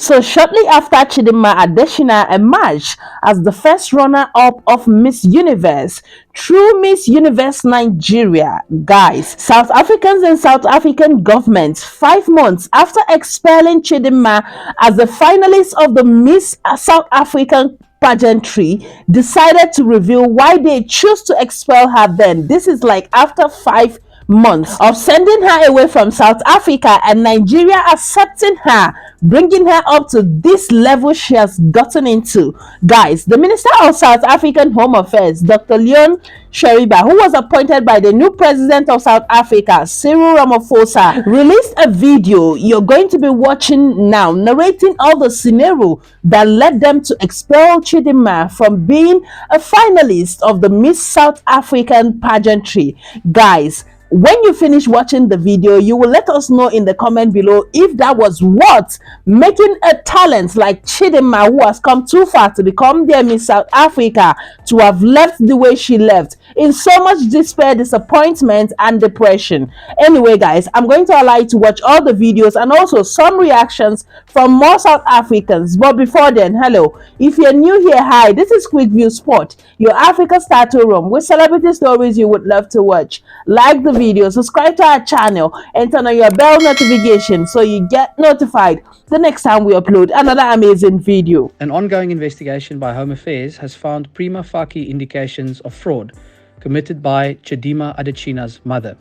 So shortly after, Chidimma Adetshina emerged as the first runner-up of Miss Universe through Miss Universe Nigeria. Guys, South Africans and South African government, 5 months after expelling Chidimma as the finalist of the Miss South African pageantry, decided to reveal why they chose to expel her then. This is like after 5 months of sending her away from South Africa and Nigeria accepting her, bringing her up to this level she has gotten into. Guys, the Minister of South African Home Affairs, Dr. Leon Sheriba, who was appointed by the new president of South Africa, Cyril Ramaphosa, released a video you're going to be watching now, narrating all the scenario that led them to expel Chidimma from being a finalist of the Miss South African pageantry. Guys, when you finish watching the video, you will let us know in the comment below if that was what making a talent like Chidimma, who has come too far to become their Miss South Africa, to have left the way she left, in so much despair, disappointment, and depression. Anyway, guys, I'm going to allow you to watch all the videos and also some reactions from more South Africans. But before then, hello. If you're new here, hi, this is Quick View Sport, your Africa Starter Room with celebrity stories you would love to watch. Like the video, subscribe to our channel, and turn on your bell notification so you get notified the next time we upload another amazing video. An ongoing investigation by Home Affairs has found prima facie indications of fraud committed by Chidimma Adetshina's mother.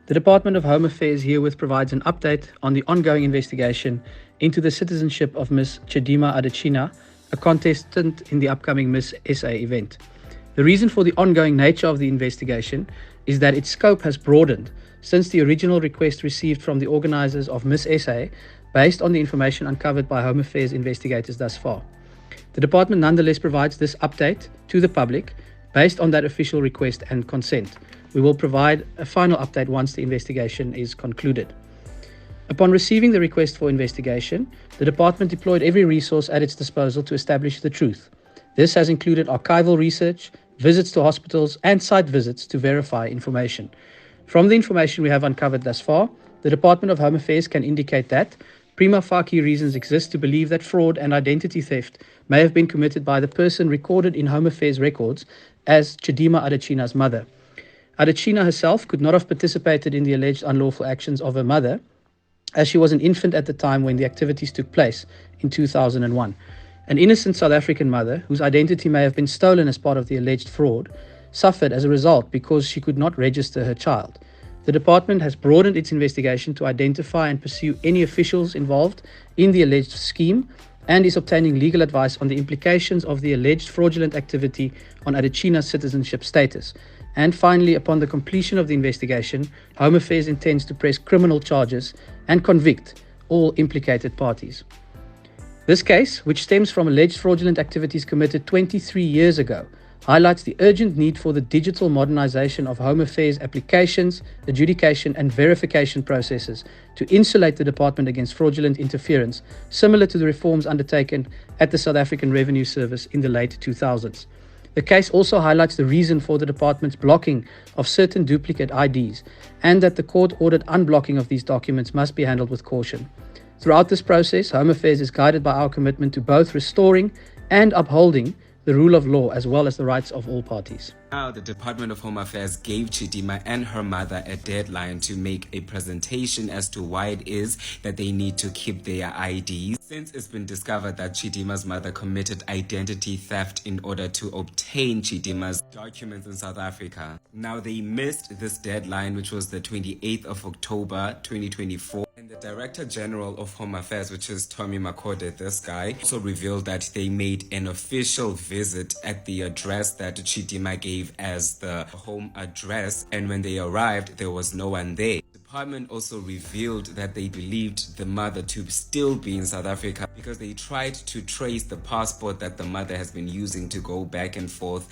The Department of Home Affairs herewith provides an update on the ongoing investigation into the citizenship of Miss Chidimma Adetshina, a contestant in the upcoming Miss SA event. The reason for the ongoing nature of the investigation is that its scope has broadened since the original request received from the organizers of Miss SA based on the information uncovered by Home Affairs investigators thus far. The department nonetheless provides this update to the public based on that official request and consent. We will provide a final update once the investigation is concluded. Upon receiving the request for investigation, the department deployed every resource at its disposal to establish the truth. This has included archival research, visits to hospitals, and site visits to verify information. From the information we have uncovered thus far, the Department of Home Affairs can indicate that prima facie reasons exist to believe that fraud and identity theft may have been committed by the person recorded in Home Affairs records as Chidimma Adetshina's mother. Adetshina herself could not have participated in the alleged unlawful actions of her mother, as she was an infant at the time when the activities took place in 2001. An innocent South African mother, whose identity may have been stolen as part of the alleged fraud, suffered as a result because she could not register her child. The department has broadened its investigation to identify and pursue any officials involved in the alleged scheme and is obtaining legal advice on the implications of the alleged fraudulent activity on Adetshina's citizenship status. And finally, upon the completion of the investigation, Home Affairs intends to press criminal charges and convict all implicated parties. This case, which stems from alleged fraudulent activities committed 23 years ago, highlights the urgent need for the digital modernization of Home Affairs applications, adjudication, and verification processes to insulate the department against fraudulent interference, similar to the reforms undertaken at the South African Revenue Service in the late 2000s. The case also highlights the reason for the department's blocking of certain duplicate IDs, and that the court-ordered unblocking of these documents must be handled with caution. Throughout this process, Home Affairs is guided by our commitment to both restoring and upholding the rule of law as well as the rights of all parties. Now, the Department of Home Affairs gave Chidimma and her mother a deadline to make a presentation as to why it is that they need to keep their IDs, since it's been discovered that Chidimma's mother committed identity theft in order to obtain Chidimma's documents in South Africa. Now, they missed this deadline, which was the 28th of October 2024. And the Director General of Home Affairs, which is Tommy Makode, this guy, also revealed that they made an official visit at the address that Chidimma gave as the home address, and when they arrived, there was no one there. The department also revealed that they believed the mother to still be in South Africa because they tried to trace the passport that the mother has been using to go back and forth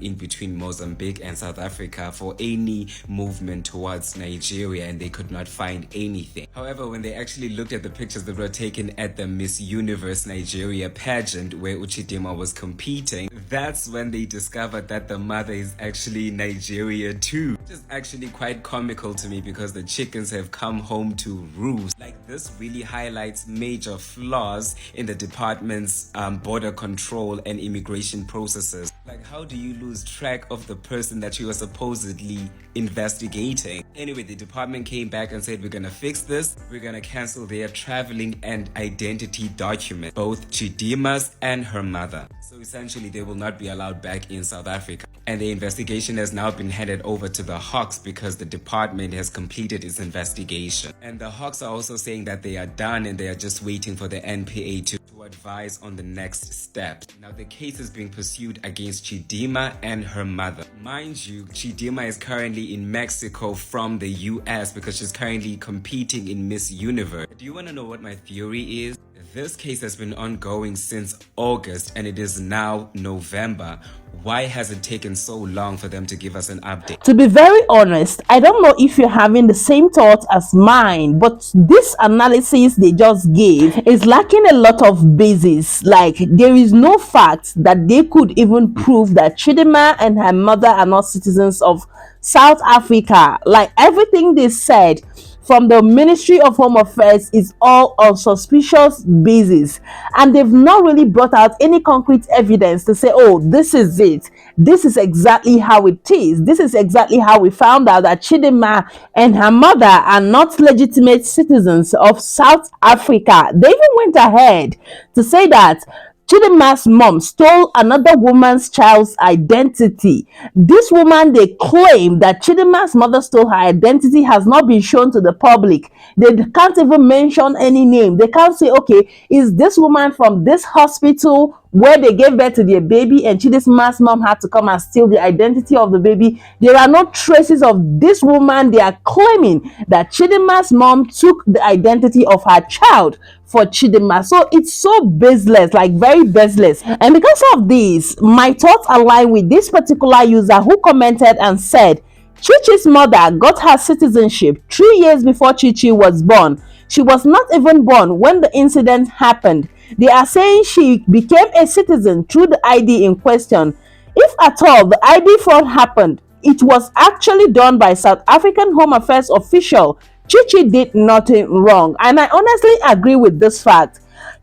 in between Mozambique and South Africa for any movement towards Nigeria, and they could not find anything. However, when they actually looked at the pictures that were taken at the Miss Universe Nigeria pageant where Chidimma was competing, that's when they discovered that the mother is actually Nigeria too, which is actually quite comical to me because the chickens have come home to roost. Like, this really highlights major flaws in the department's border control and immigration processes. Like, how do you lose track of the person that you are supposedly investigating? Anyway, the department came back and said, we're gonna fix this. We're gonna cancel their traveling and identity documents, both Chidimma's and her mother. So essentially, they will not be allowed back in South Africa. And the investigation has now been handed over to the Hawks because the department has completed its investigation. And the Hawks are also saying that they are done and they are just waiting for the NPA to advise on the next steps. Now, the case is being pursued against Chidimma and her mother. Mind you, Chidimma is currently in Mexico from the US because she's currently competing in Miss Universe. Do you want to know what my theory is? This case has been ongoing since August and it is now November. Why has it taken so long for them to give us an update? To be very honest, I don't know if you're having the same thoughts as mine, but this analysis they just gave is lacking a lot of basis. Like, there is no fact that they could even prove that Chidimma and her mother are not citizens of South Africa. Like, everything they said from the Ministry of Home Affairs is all on suspicious basis, and they've not really brought out any concrete evidence to say, oh, this is it, this is exactly how it is, this is exactly how we found out that Chidimma and her mother are not legitimate citizens of South Africa. They even went ahead to say that Chidimma's mom stole another woman's child's identity. This woman, they claim that Chidimma's mother stole her identity, has not been shown to the public. They can't even mention any name. They can't say, okay, is this woman from this hospital where they gave birth to their baby and Chidimma's mom had to come and steal the identity of the baby? There are no traces of this woman. They are claiming that Chidimma's mom took the identity of her child for Chidimma. So it's so baseless, like very baseless. And because of this, my thoughts align with this particular user who commented and said, Chichi's mother got her citizenship 3 years before Chichi was born. She was not even born when the incident happened. They are saying she became a citizen through the ID in question. If at all the ID fraud happened, it was actually done by South African Home Affairs official. Chichi did nothing wrong, and I honestly agree with this fact.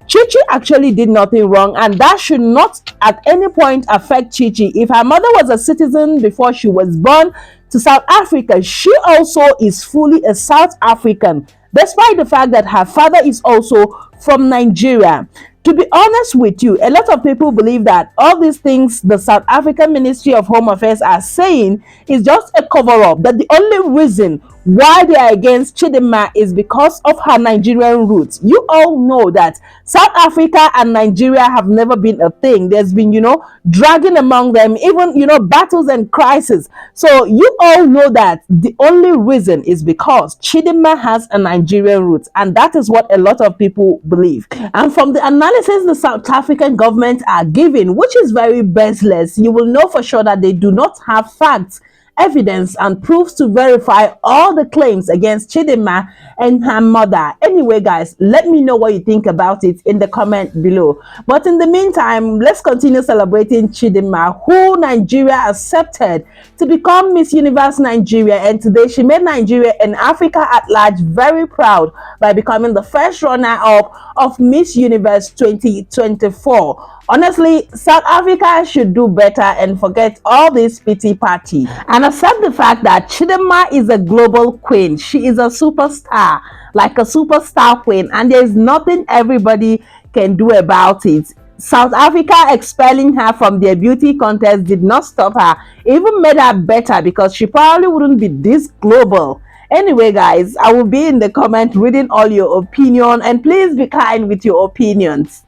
Chichi actually did nothing wrong, and that should not at any point affect Chichi. If her mother was a citizen before she was born to South Africa, she also is fully a South African, despite the fact that her father is also from Nigeria. To be honest with you, a lot of people believe that all these things the South African Ministry of Home Affairs are saying is just a cover-up, that the only reason why they are against Chidimma is because of her Nigerian roots. You all know that South Africa and Nigeria have never been a thing. There's been, dragging among them, even, battles and crises. So you all know that the only reason is because Chidimma has a Nigerian roots, and that is what a lot of people believe. And from the analysis the South African government are giving, which is very baseless, you will know for sure that they do not have facts, evidence and proofs to verify all the claims against Chidimma and her mother. Anyway, guys, let me know what you think about it in the comment below. But in the meantime, let's continue celebrating Chidimma, who Nigeria accepted to become Miss Universe Nigeria, and today she made Nigeria and Africa at large very proud by becoming the first runner-up of Miss Universe 2024. Honestly, South Africa should do better and forget all this pity party and accept the fact that Chidimma is a global queen. She is a superstar, like a superstar queen, and there is nothing everybody can do about it. South Africa expelling her from their beauty contest did not stop her, it even made her better, because she probably wouldn't be this global. Anyway, guys, I will be in the comment reading all your opinion, and please be kind with your opinions.